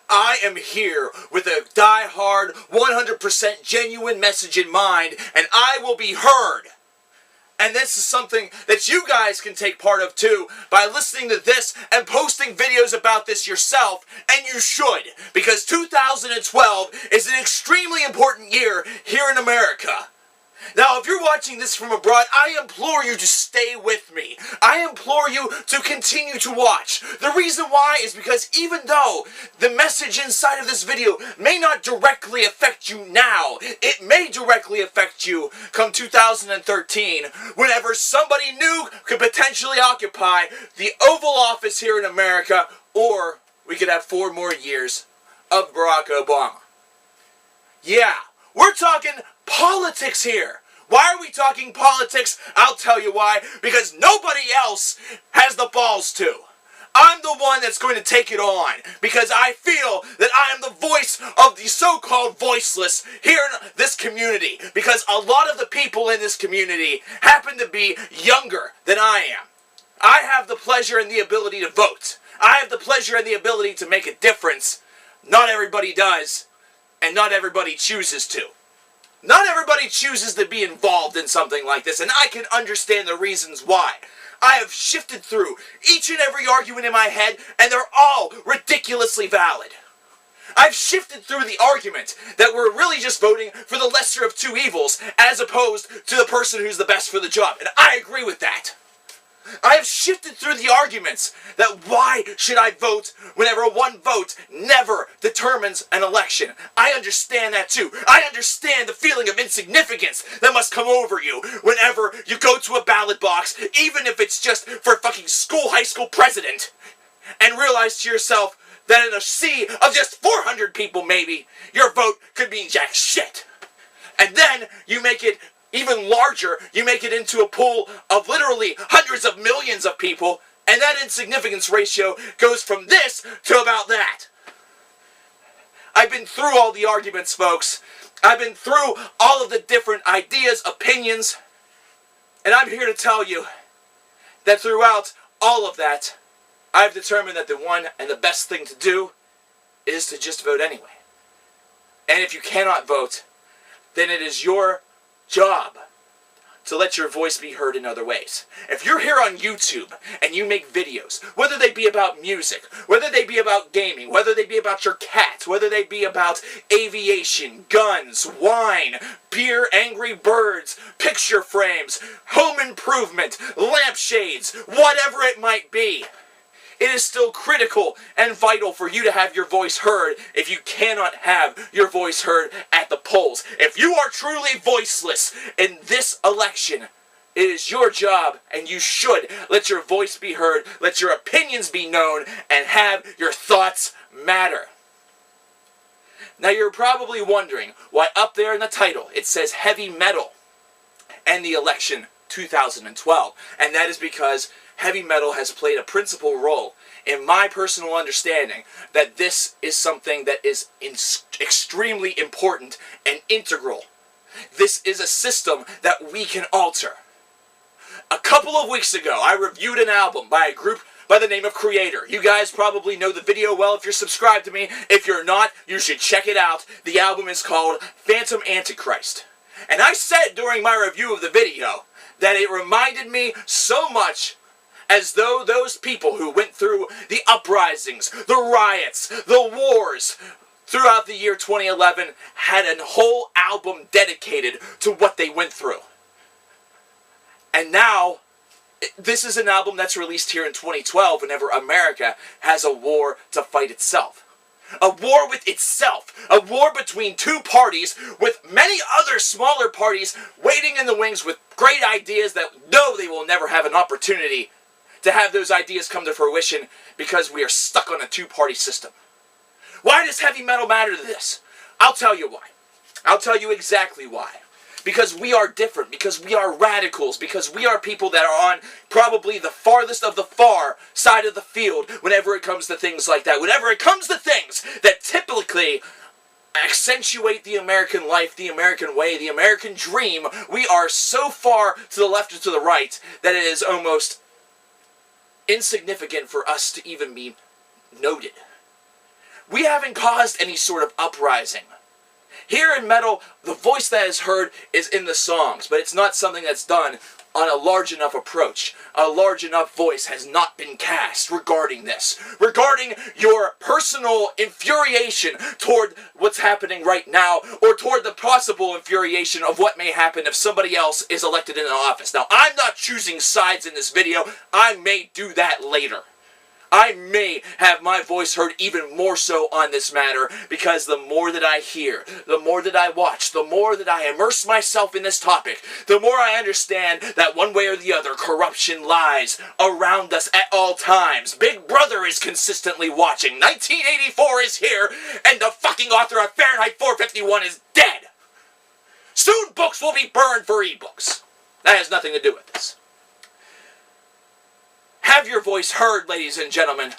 I am here with a die-hard, 100% genuine message in mind, and I will be heard. And this is something that you guys can take part of too by listening to this and posting videos about this yourself, and you should, because 2012 is an extremely important year here in America. Now, if you're watching this from abroad, I implore you to stay with me. I implore you to continue to watch. The reason why is because even though the message inside of this video may not directly affect you now, it may directly affect you come 2013, whenever somebody new could potentially occupy the Oval Office here in America, or we could have 4 more years of Barack Obama. Yeah, we're talking politics here. Why are we talking politics? I'll tell you why. Because nobody else has the balls to. I'm the one that's going to take it on. Because I feel that I am the voice of the so-called voiceless here in this community. Because a lot of the people in this community happen to be younger than I am. I have the pleasure and the ability to vote. I have the pleasure and the ability to make a difference. Not everybody does. And not everybody chooses to. Not everybody chooses to be involved in something like this, and I can understand the reasons why. I have shifted through each and every argument in my head, and they're all ridiculously valid. I've shifted through the argument that we're really just voting for the lesser of two evils, as opposed to the person who's the best for the job, and I agree with that. I have shifted through the arguments that why should I vote whenever one vote never determines an election. I understand that too. I understand the feeling of insignificance that must come over you whenever you go to a ballot box, even if it's just for fucking high school president, and realize to yourself that in a sea of just 400 people maybe, your vote could mean jack shit. And then you make it even larger, you make it into a pool of literally hundreds of millions of people, and that insignificance ratio goes from this to about that. I've been through all the arguments, folks. I've been through all of the different ideas, opinions, and I'm here to tell you that throughout all of that, I've determined that the one and the best thing to do is to just vote anyway. And if you cannot vote, then it is your job to let your voice be heard in other ways. If you're here on YouTube and you make videos, whether they be about music, whether they be about gaming, whether they be about your cat, whether they be about aviation, guns, wine, beer, angry birds, picture frames, home improvement, lampshades, whatever it might be, it is still critical and vital for you to have your voice heard if you cannot have your voice heard at the polls. If you are truly voiceless in this election, it is your job, and you should let your voice be heard, let your opinions be known, and have your thoughts matter. Now you're probably wondering why up there in the title it says heavy metal and the election 2012, and that is because heavy metal has played a principal role in my personal understanding that this is something that is extremely important and integral. This is a system that we can alter. A couple of weeks ago, I reviewed an album by a group by the name of Kreator. You guys probably know the video well if you're subscribed to me. If you're not, you should check it out. The album is called Phantom Antichrist. And I said during my review of the video that it reminded me so much as though those people who went through the uprisings, the riots, the wars throughout the year 2011 had a whole album dedicated to what they went through. And now, this is an album that's released here in 2012 whenever America has a war to fight itself. A war with itself. A war between two parties with many other smaller parties waiting in the wings with great ideas that know they will never have an opportunity to have those ideas come to fruition because we are stuck on a two-party system. Why does heavy metal matter to this? I'll tell you why. I'll tell you exactly why. Because we are different, because we are radicals, because we are people that are on probably the farthest of the far side of the field whenever it comes to things like that. Whenever it comes to things that typically accentuate the American life, the American way, the American dream, we are so far to the left or to the right that it is almost insignificant for us to even be noted. we haven't caused any sort of uprising. Here in metal, the voice that is heard is in the songs, but it's not something that's done on a large enough approach. A large enough voice has not been cast regarding this. Regarding your personal infuriation toward what's happening right now, or toward the possible infuriation of what may happen if somebody else is elected in an office. Now, I'm not choosing sides in this video. I may do that later. I may have my voice heard even more so on this matter, because the more that I hear, the more that I watch, the more that I immerse myself in this topic, the more I understand that one way or the other, corruption lies around us at all times. Big Brother is consistently watching. 1984 is here, and the fucking author of Fahrenheit 451 is dead. Soon books will be burned for ebooks. That has nothing to do with this. Have your voice heard, ladies and gentlemen.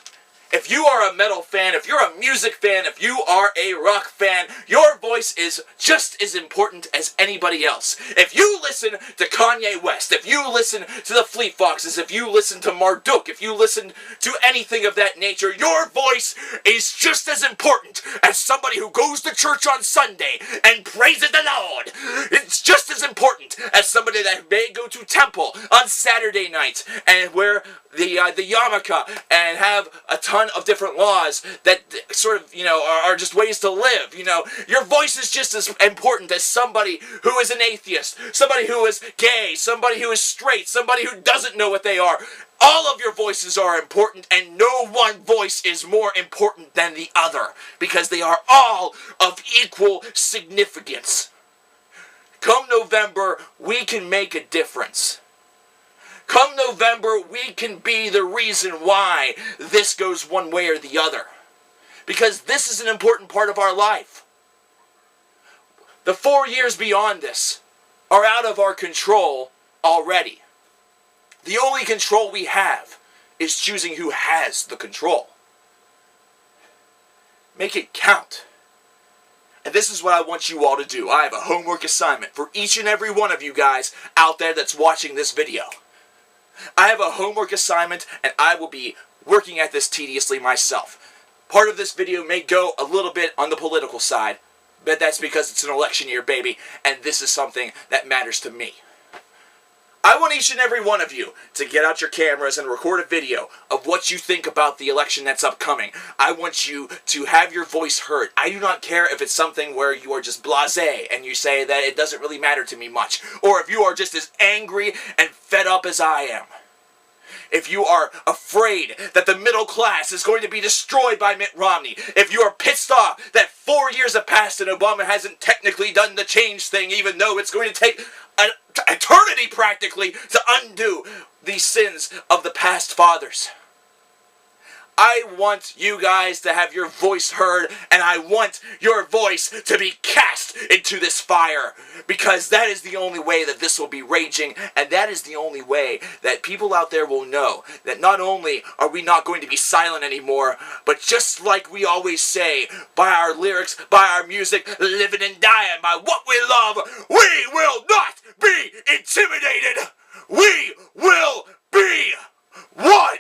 If you are a metal fan, if you're a music fan, if you are a rock fan, your voice is just as important as anybody else. If you listen to Kanye West, if you listen to the Fleet Foxes, if you listen to Marduk, if you listen to anything of that nature, your voice is just as important as somebody who goes to church on Sunday and praises the Lord. It's just as important as somebody that may go to temple on Saturday night and wear the yarmulke and have a ton of different laws that sort of, are just ways to live. Your voice is just as important as somebody who is an atheist, somebody who is gay, somebody who is straight, somebody who doesn't know what they are. All of your voices are important, and no one voice is more important than the other, because they are all of equal significance. Come November, we can make a difference. Come November, we can be the reason why this goes one way or the other. Because this is an important part of our life. The 4 years beyond this are out of our control already. The only control we have is choosing who has the control. Make it count. And this is what I want you all to do. I have a homework assignment for each and every one of you guys out there that's watching this video. I have a homework assignment, and I will be working at this tediously myself. Part of this video may go a little bit on the political side, but that's because it's an election year, baby, and this is something that matters to me. I want each and every one of you to get out your cameras and record a video of what you think about the election that's upcoming. I want you to have your voice heard. I do not care if it's something where you are just blasé and you say that it doesn't really matter to me much, or if you are just as angry and fed up as I am. If you are afraid that the middle class is going to be destroyed by Mitt Romney, if you are pissed off that 4 years have passed and Obama hasn't technically done the change thing, even though it's going to take an eternity practically to undo the sins of the past fathers. I want you guys to have your voice heard, and I want your voice to be cast into this fire, because that is the only way that this will be raging, and that is the only way that people out there will know that not only are we not going to be silent anymore, but just like we always say, by our lyrics, by our music, living and dying by what we love, we will not be intimidated. We will be one.